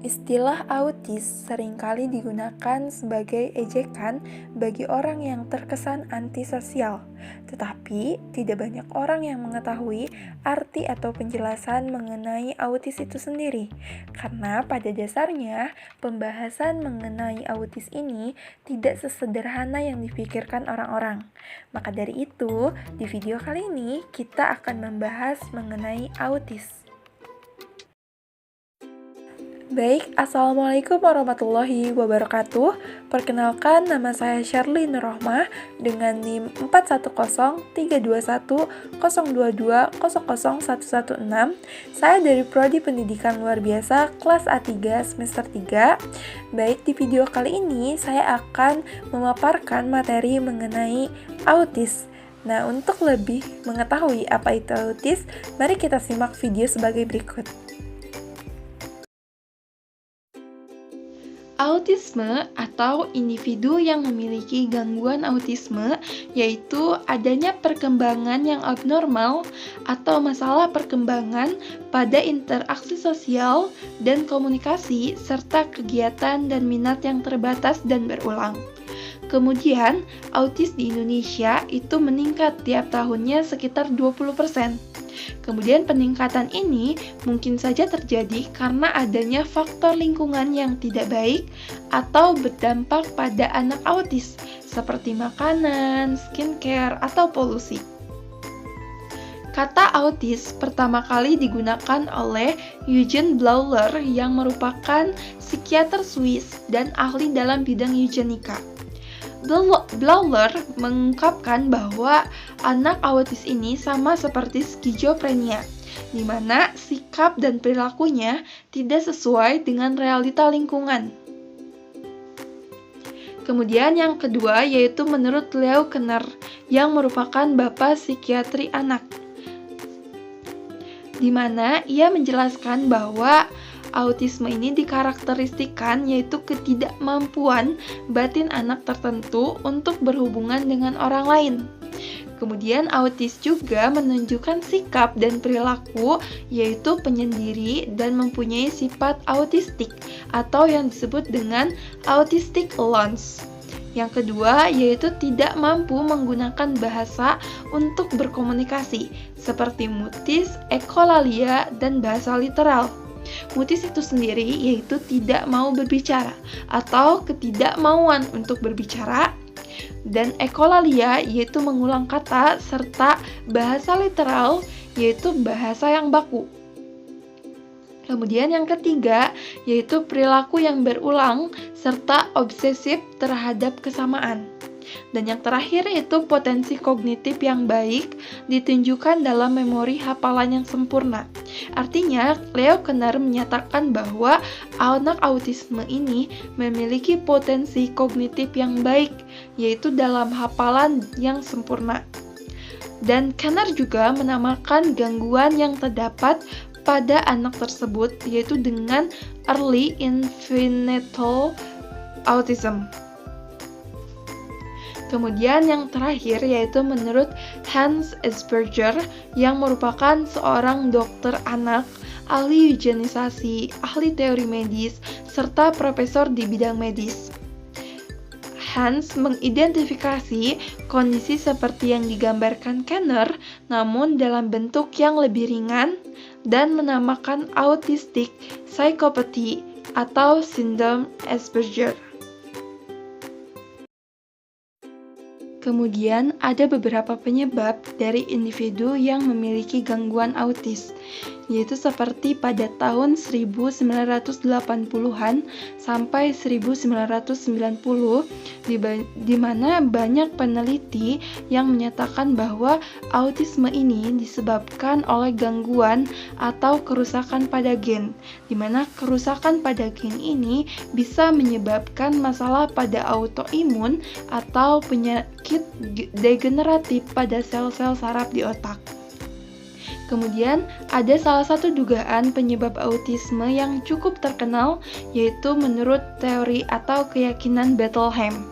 Istilah autis seringkali digunakan sebagai ejekan bagi orang yang terkesan antisosial, tetapi tidak banyak orang yang mengetahui arti atau penjelasan mengenai autis itu sendiri. Karena pada dasarnya, pembahasan mengenai autis ini tidak sesederhana yang dipikirkan orang-orang. Maka dari itu, di video kali ini kita akan membahas mengenai autis. Baik, Assalamualaikum warahmatullahi wabarakatuh. Perkenalkan, nama saya Shirley Nurrohmah dengan NIM 41032102200116. Saya dari Prodi Pendidikan Luar Biasa kelas A3 semester 3. Baik, di video kali ini saya akan memaparkan materi mengenai autis. Nah, untuk lebih mengetahui apa itu autis, mari kita simak video sebagai berikut. Autisme atau individu yang memiliki gangguan autisme yaitu adanya perkembangan yang abnormal atau masalah perkembangan pada interaksi sosial dan komunikasi serta kegiatan dan minat yang terbatas dan berulang. Kemudian, autis di Indonesia itu meningkat tiap tahunnya sekitar 20%. Kemudian peningkatan ini mungkin saja terjadi karena adanya faktor lingkungan yang tidak baik atau berdampak pada anak autis, seperti makanan, skincare, atau polusi. Kata autis pertama kali digunakan oleh Eugen Blauler yang merupakan psikiater Swiss dan ahli dalam bidang eugenika. Blauler mengungkapkan bahwa anak autis ini sama seperti skizofrenia, di mana sikap dan perilakunya tidak sesuai dengan realita lingkungan. Kemudian yang kedua yaitu menurut Leo Kanner yang merupakan bapak psikiatri anak, di mana ia menjelaskan bahwa autisme ini dikarakteristikkan yaitu ketidakmampuan batin anak tertentu untuk berhubungan dengan orang lain. Kemudian autis juga menunjukkan sikap dan perilaku yaitu penyendiri dan mempunyai sifat autistik atau yang disebut dengan autistic alone. Yang kedua yaitu tidak mampu menggunakan bahasa untuk berkomunikasi seperti mutis, ekolalia, dan bahasa literal. Mutis itu sendiri yaitu tidak mau berbicara atau ketidakmauan untuk berbicara, dan ekolalia yaitu mengulang kata, serta bahasa literal yaitu bahasa yang baku. Kemudian yang ketiga yaitu perilaku yang berulang serta obsesif terhadap kesamaan. Dan yang terakhir itu potensi kognitif yang baik ditunjukkan dalam memori hafalan yang sempurna. Artinya, Leo Kanner menyatakan bahwa anak autisme ini memiliki potensi kognitif yang baik, yaitu dalam hafalan yang sempurna. Dan Kanner juga menamakan gangguan yang terdapat pada anak tersebut, yaitu dengan early infantile autism. Kemudian yang terakhir yaitu menurut Hans Asperger yang merupakan seorang dokter anak, ahli eugenisasi, ahli teori medis, serta profesor di bidang medis. Hans mengidentifikasi kondisi seperti yang digambarkan Kanner, namun dalam bentuk yang lebih ringan, dan menamakan autistic psychopathy atau sindrom Asperger. Kemudian ada beberapa penyebab dari individu yang memiliki gangguan autis, yaitu seperti pada tahun 1980-an sampai 1990, di mana banyak peneliti yang menyatakan bahwa autisme ini disebabkan oleh gangguan atau kerusakan pada gen, di mana kerusakan pada gen ini bisa menyebabkan masalah pada autoimun atau penyakit degeneratif pada sel-sel saraf di otak. Kemudian, ada salah satu dugaan penyebab autisme yang cukup terkenal, yaitu menurut teori atau keyakinan Bettelheim,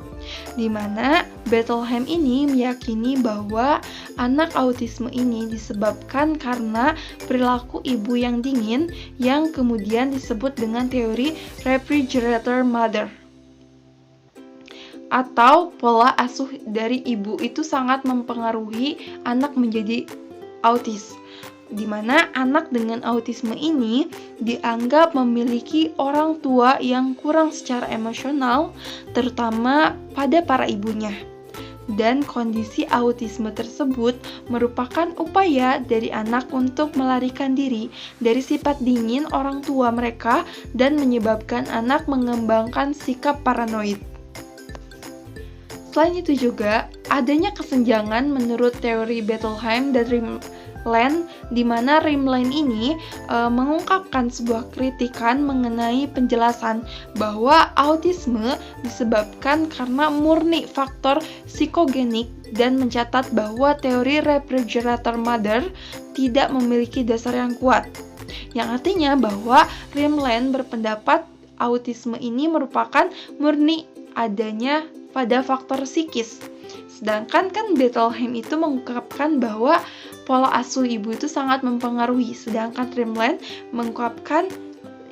di mana Bettelheim ini meyakini bahwa anak autisme ini disebabkan karena perilaku ibu yang dingin yang kemudian disebut dengan teori refrigerator mother, atau pola asuh dari ibu itu sangat mempengaruhi anak menjadi autis, di mana anak dengan autisme ini dianggap memiliki orang tua yang kurang secara emosional, terutama pada para ibunya. Dan kondisi autisme tersebut merupakan upaya dari anak untuk melarikan diri dari sifat dingin orang tua mereka dan menyebabkan anak mengembangkan sikap paranoid. Selain itu juga, adanya kesenjangan menurut teori Bettelheim dan Rimland, di mana Rimland ini mengungkapkan sebuah kritikan mengenai penjelasan bahwa autisme disebabkan karena murni faktor psikogenik dan mencatat bahwa teori refrigerator mother tidak memiliki dasar yang kuat. Yang artinya bahwa Rimland berpendapat autisme ini merupakan murni adanya pada faktor psikis. Sedangkan kan Bettelheim itu mengungkapkan bahwa pola asuh ibu itu sangat mempengaruhi, sedangkan Rimland mengungkapkan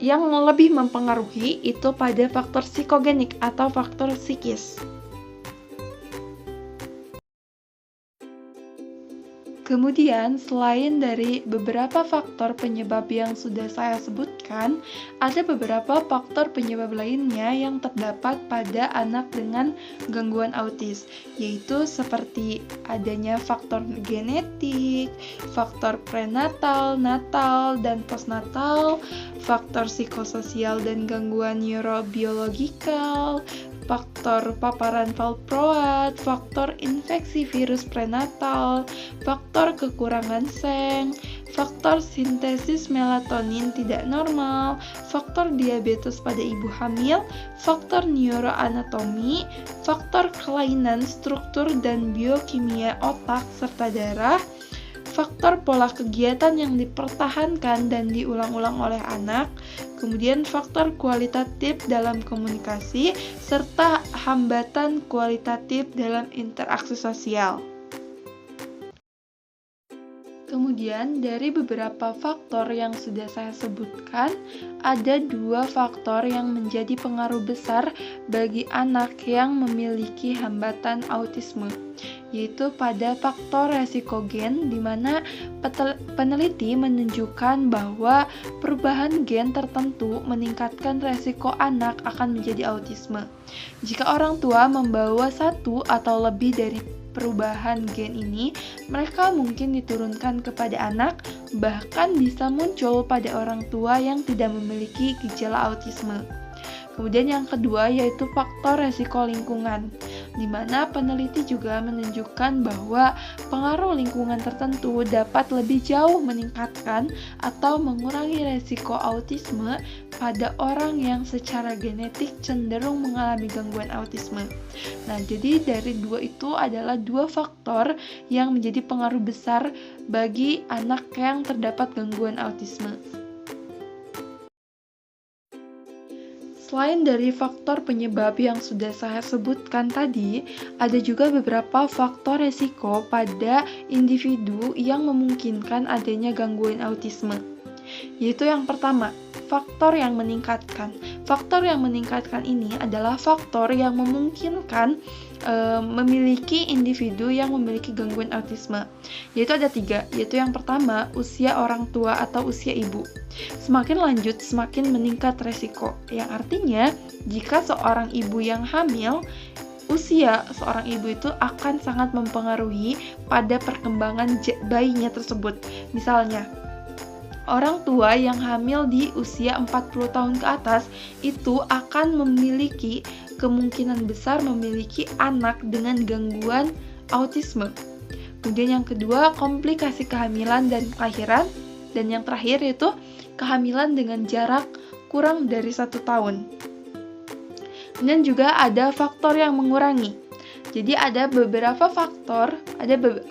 yang lebih mempengaruhi itu pada faktor psikogenik atau faktor psikis. Kemudian, selain dari beberapa faktor penyebab yang sudah saya sebutkan, ada beberapa faktor penyebab lainnya yang terdapat pada anak dengan gangguan autis, yaitu seperti adanya faktor genetik, faktor prenatal, natal, dan postnatal, faktor psikososial dan gangguan neurobiologikal, faktor paparan valproat, faktor infeksi virus prenatal, faktor kekurangan seng, faktor sintesis melatonin tidak normal, faktor diabetes pada ibu hamil, faktor neuroanatomi, faktor kelainan struktur dan biokimia otak serta darah, faktor pola kegiatan yang dipertahankan dan diulang-ulang oleh anak, kemudian faktor kualitatif dalam komunikasi, serta hambatan kualitatif dalam interaksi sosial. Kemudian, dari beberapa faktor yang sudah saya sebutkan, ada 2 faktor yang menjadi pengaruh besar bagi anak yang memiliki hambatan autisme, yaitu pada faktor resikogen, di mana peneliti menunjukkan bahwa perubahan gen tertentu meningkatkan resiko anak akan menjadi autisme. Jika orang tua membawa 1 atau lebih dari perubahan gen ini, mereka mungkin diturunkan kepada anak, bahkan bisa muncul pada orang tua yang tidak memiliki gejala autisme. Kemudian yang kedua yaitu faktor resiko lingkungan, di mana peneliti juga menunjukkan bahwa pengaruh lingkungan tertentu dapat lebih jauh meningkatkan atau mengurangi resiko autisme pada orang yang secara genetik cenderung mengalami gangguan autisme. Nah, jadi dari 2 itu adalah 2 faktor yang menjadi pengaruh besar bagi anak yang terdapat gangguan autisme. Selain dari faktor penyebab yang sudah saya sebutkan tadi, ada juga beberapa faktor resiko pada individu yang memungkinkan adanya gangguan autisme. Yaitu yang pertama, faktor yang meningkatkan. Faktor yang meningkatkan ini adalah faktor yang memungkinkan memiliki individu yang memiliki gangguan autisme. Yaitu ada 3, yaitu yang pertama, usia orang tua atau usia ibu. Semakin lanjut, semakin meningkat resiko. Yang artinya, jika seorang ibu yang hamil, usia seorang ibu itu akan sangat mempengaruhi pada perkembangan bayinya tersebut. Misalnya, orang tua yang hamil di usia 40 tahun ke atas itu akan memiliki kemungkinan besar memiliki anak dengan gangguan autisme. Kemudian yang kedua, komplikasi kehamilan dan kelahiran. Dan yang terakhir yaitu kehamilan dengan jarak kurang dari 1 tahun. Dan juga ada faktor yang mengurangi. Jadi ada beberapa faktor,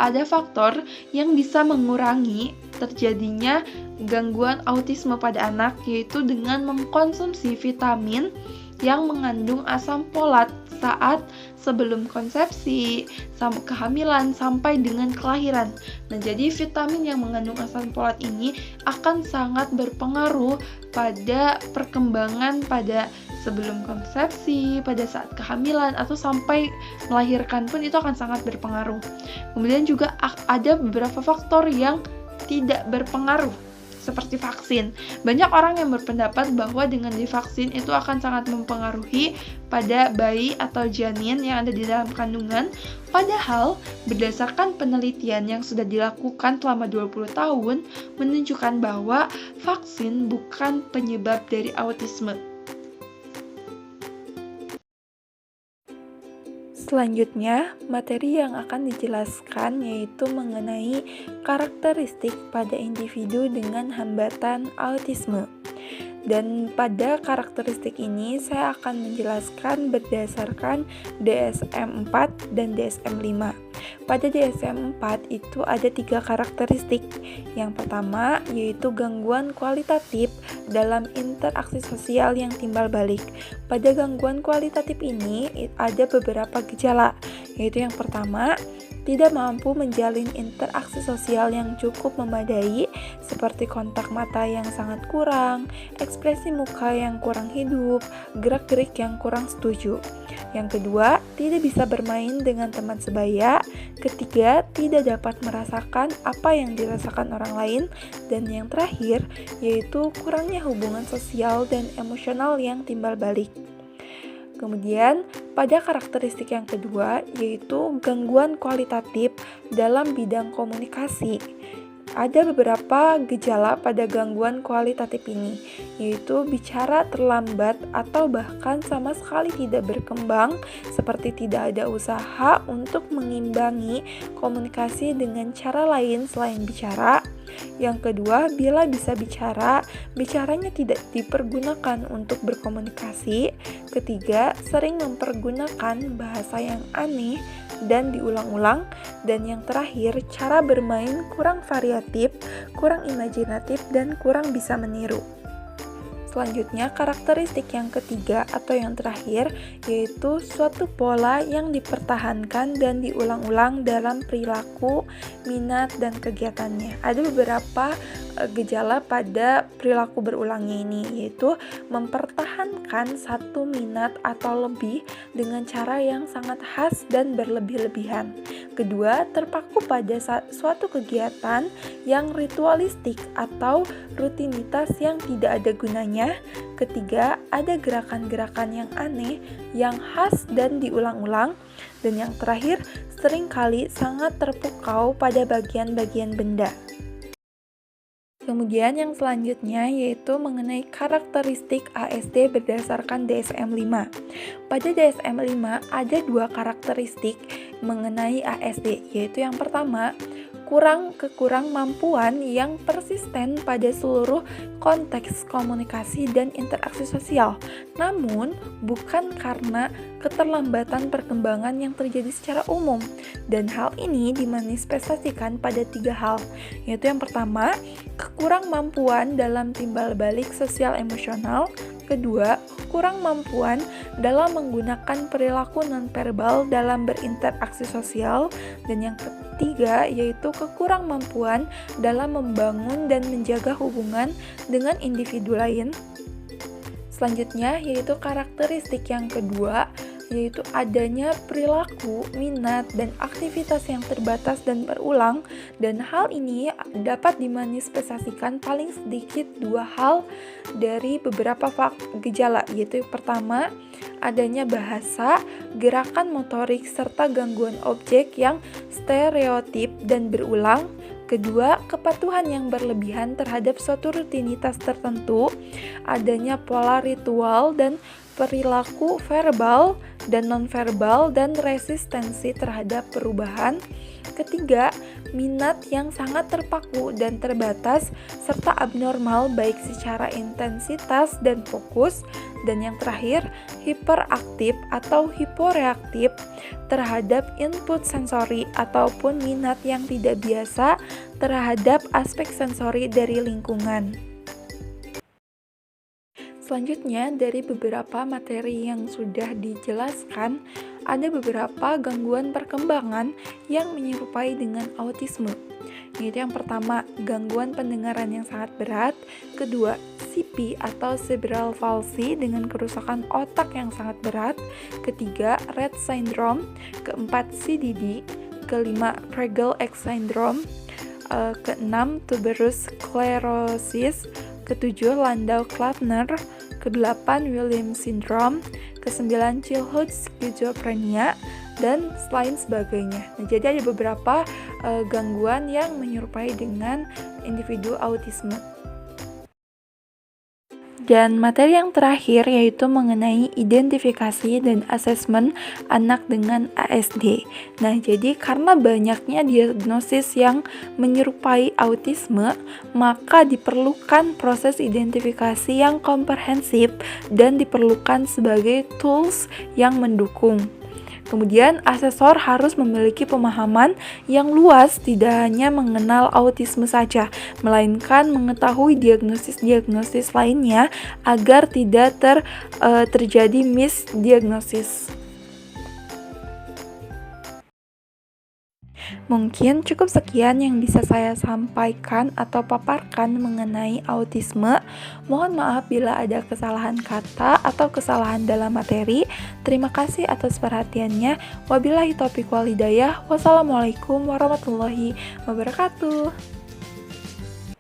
ada faktor yang bisa mengurangi terjadinya gangguan autisme pada anak, yaitu dengan mengkonsumsi vitamin yang mengandung asam folat saat sebelum konsepsi, kehamilan, sampai dengan kelahiran. Nah, jadi vitamin yang mengandung asam folat ini akan sangat berpengaruh pada perkembangan pada sebelum konsepsi, pada saat kehamilan, atau sampai melahirkan pun itu akan sangat berpengaruh. Kemudian juga ada beberapa faktor yang tidak berpengaruh, seperti vaksin. Banyak orang yang berpendapat bahwa dengan divaksin itu akan sangat mempengaruhi pada bayi atau janin yang ada di dalam kandungan, padahal berdasarkan penelitian yang sudah dilakukan selama 20 tahun menunjukkan bahwa vaksin bukan penyebab dari autisme. Selanjutnya, materi yang akan dijelaskan yaitu mengenai karakteristik pada individu dengan hambatan autisme. Dan pada karakteristik ini saya akan menjelaskan berdasarkan DSM-4 dan DSM-5. Pada DSM-4 itu ada 3 karakteristik. Yang pertama yaitu gangguan kualitatif dalam interaksi sosial yang timbal balik. Pada gangguan kualitatif ini ada beberapa gejala, yaitu yang pertama, tidak mampu menjalin interaksi sosial yang cukup memadai, seperti kontak mata yang sangat kurang, ekspresi muka yang kurang hidup, gerak-gerik yang kurang setuju. Yang kedua, tidak bisa bermain dengan teman sebaya. Ketiga, tidak dapat merasakan apa yang dirasakan orang lain. Dan yang terakhir, yaitu kurangnya hubungan sosial dan emosional yang timbal balik. Kemudian, pada karakteristik yang kedua, yaitu gangguan kualitatif dalam bidang komunikasi. Ada beberapa gejala pada gangguan kualitatif ini, yaitu bicara terlambat atau bahkan sama sekali tidak berkembang, seperti tidak ada usaha untuk mengimbangi komunikasi dengan cara lain selain bicara. Yang kedua, bila bisa bicara, bicaranya tidak dipergunakan untuk berkomunikasi. Ketiga, sering mempergunakan bahasa yang aneh dan diulang-ulang. Dan yang terakhir, cara bermain kurang variatif, kurang imajinatif, dan kurang bisa meniru. Selanjutnya, karakteristik yang ketiga atau yang terakhir yaitu suatu pola yang dipertahankan dan diulang-ulang dalam perilaku, minat, dan kegiatannya. Ada beberapa gejala pada perilaku berulangnya ini, yaitu mempertahankan satu minat atau lebih dengan cara yang sangat khas dan berlebih-lebihan. Kedua, terpaku pada suatu kegiatan yang ritualistik atau rutinitas yang tidak ada gunanya. Ketiga, ada gerakan-gerakan yang aneh, yang khas dan diulang-ulang. Dan yang terakhir, seringkali sangat terpukau pada bagian-bagian benda. Kemudian yang selanjutnya yaitu mengenai karakteristik ASD berdasarkan DSM-5. Pada DSM-5 ada 2 karakteristik mengenai ASD, yaitu yang pertama, kekurang mampuan yang persisten pada seluruh konteks komunikasi dan interaksi sosial, namun bukan karena keterlambatan perkembangan yang terjadi secara umum. Dan hal ini dimanifestasikan pada 3 hal, yaitu yang pertama, kekurang mampuan dalam timbal balik sosial emosional. Kedua, kurang mampuan dalam menggunakan perilaku nonverbal dalam berinteraksi sosial. Dan yang ketiga, yaitu kekurang mampuan dalam membangun dan menjaga hubungan dengan individu lain. Selanjutnya, yaitu karakteristik yang kedua, yaitu adanya perilaku, minat, dan aktivitas yang terbatas dan berulang. Dan hal ini dapat dimanifestasikan paling sedikit 2 hal dari beberapa gejala, yaitu pertama, adanya bahasa, gerakan motorik, serta gangguan objek yang stereotip dan berulang. Kedua, kepatuhan yang berlebihan terhadap suatu rutinitas tertentu, adanya pola ritual dan perilaku verbal dan nonverbal, dan resistensi terhadap perubahan. Ketiga, minat yang sangat terpaku dan terbatas, serta abnormal baik secara intensitas dan fokus. Dan yang terakhir, hiperaktif atau hiporeaktif terhadap input sensori ataupun minat yang tidak biasa terhadap aspek sensori dari lingkungan. Selanjutnya, dari beberapa materi yang sudah dijelaskan, ada beberapa gangguan perkembangan yang menyerupai dengan autisme. Yaitu yang pertama, gangguan pendengaran yang sangat berat. Kedua, CP atau cerebral palsy dengan kerusakan otak yang sangat berat. Ketiga, Rett syndrome. Keempat, CDD. Kelima, Fragile X syndrome. Keenam, tuberous sclerosis. Ketujuh, Landau-Kleffner. Kedelapan, Williams syndrome. Kesembilan, childhood schizophrenia, dan lain sebagainya. Nah, jadi ada beberapa gangguan yang menyerupai dengan individu autisme. Dan materi yang terakhir yaitu mengenai identifikasi dan asesmen anak dengan ASD. Nah, jadi karena banyaknya diagnosis yang menyerupai autisme, maka diperlukan proses identifikasi yang komprehensif dan diperlukan sebagai tools yang mendukung. Kemudian, asesor harus memiliki pemahaman yang luas, tidak hanya mengenal autisme saja, melainkan mengetahui diagnosis-diagnosis lainnya agar tidak terjadi misdiagnosis. Mungkin cukup sekian yang bisa saya sampaikan atau paparkan mengenai autisme. Mohon maaf bila ada kesalahan kata atau kesalahan dalam materi. Terima kasih atas perhatiannya. Wabillahi taufiq wal hidayah. Wassalamualaikum warahmatullahi wabarakatuh.